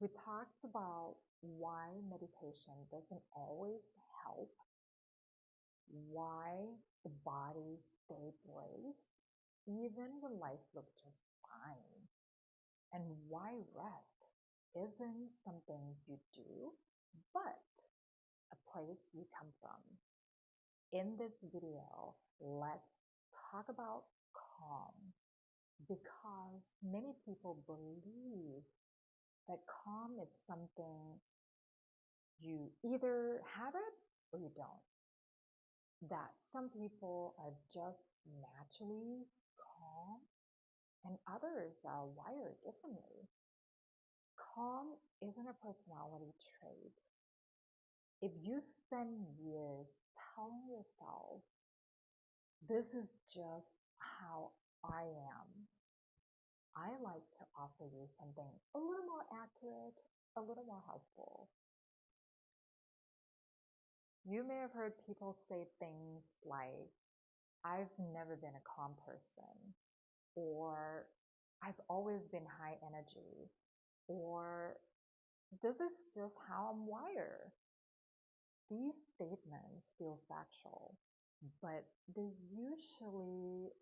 We talked about why meditation doesn't always help, why the body stay braced even when life looks just fine, and why rest isn't something you do, but a place you come from. In this video, let's talk about calm because many people believe that calm is something you either have it or you don't. That some people are just naturally calm and others are wired differently. Calm isn't a personality trait. If you spend years telling yourself, this is just how I am, I like to offer you something a little more accurate, a little more helpful. You may have heard people say things like, I've never been a calm person, or I've always been high energy, or this is just how I'm wired. These statements feel factual, but they're usually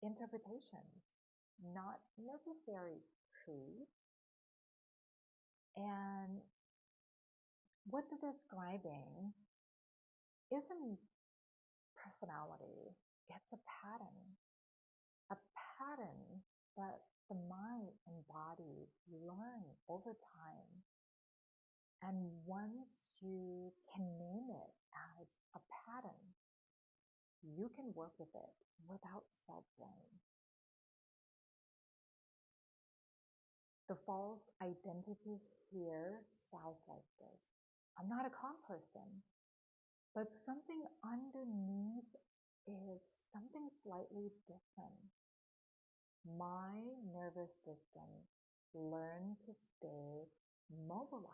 interpretations, not necessary truth. And what they're describing isn't personality, it's a pattern. A pattern that the mind and body learn over time. And once you can name it as a pattern, you can work with it without self-blame. The false identity here sounds like this. I'm not a calm person, but something underneath is something slightly different. My nervous system learned to stay mobilized.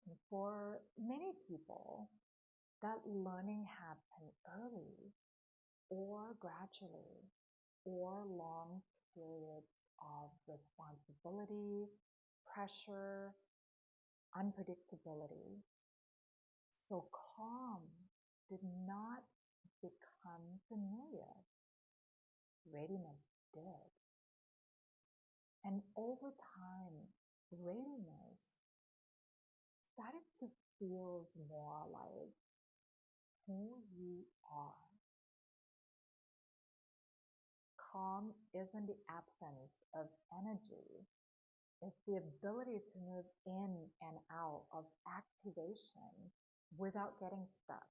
And for many people, that learning happened early or gradually or long periods of responsibility, pressure, unpredictability. So calm did not become familiar. Readiness did. And over time, readiness started to feel more like who you are. Calm isn't the absence of energy, it's the ability to move in and out of activation without getting stuck.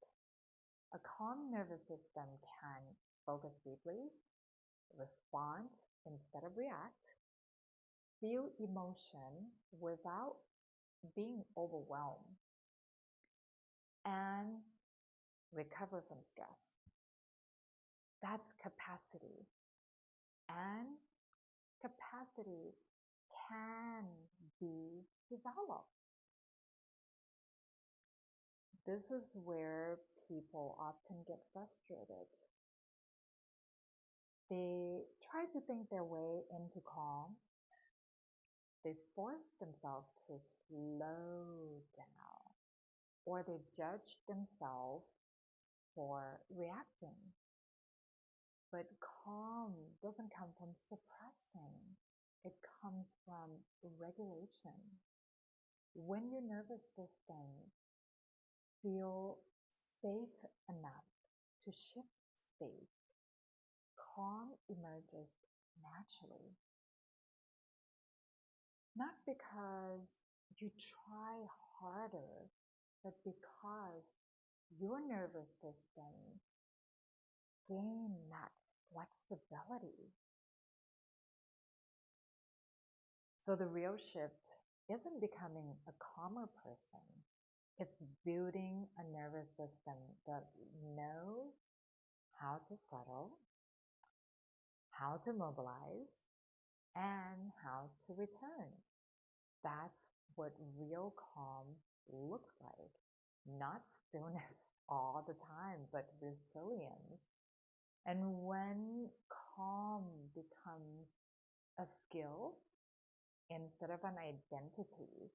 A calm nervous system can focus deeply, respond instead of react, feel emotion without being overwhelmed, and recover from stress. That's capacity. And capacity can be developed. This is where people often get frustrated. They try to think their way into calm. They force themselves to slow down, or they judge themselves for reacting. But calm doesn't come from suppressing, it comes from regulation. When your nervous system feels safe enough to shift state, calm emerges naturally. Not because you try harder, but because your nervous system gained that flexibility. So the real shift isn't becoming a calmer person. It's building a nervous system that knows how to settle, how to mobilize, and how to return. That's what real calm looks like. Not stillness all the time, but resilience. And when calm becomes a skill, instead of an identity,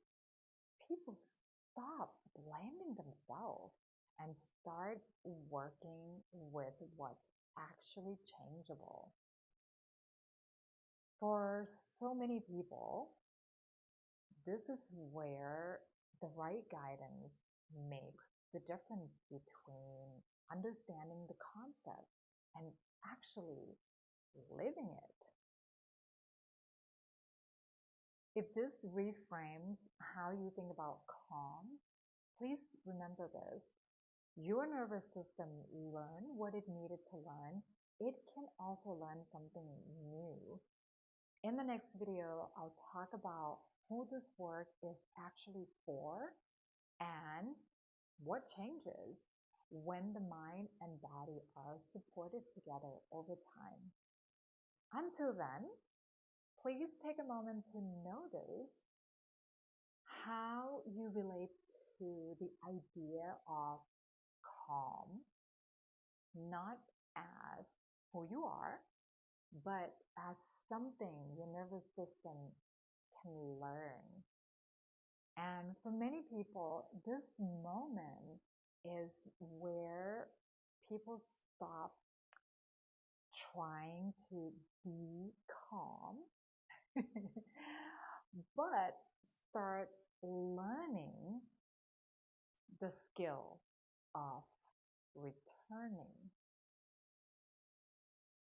people stop blaming themselves and start working with what's actually changeable. For so many people, this is where the right guidance makes the difference between understanding the concept and actually living it. If this reframes how you think about calm, please remember this. Your nervous system learned what it needed to learn. It can also learn something new. In the next video, I'll talk about who this work is actually for and what changes when the mind and body are supported together over time. Until then, please take a moment to notice how you relate to the idea of calm, not as who you are, but as something your nervous system can learn. And for many people, this moment is where people stop trying to be calm, but start learning the skill of returning.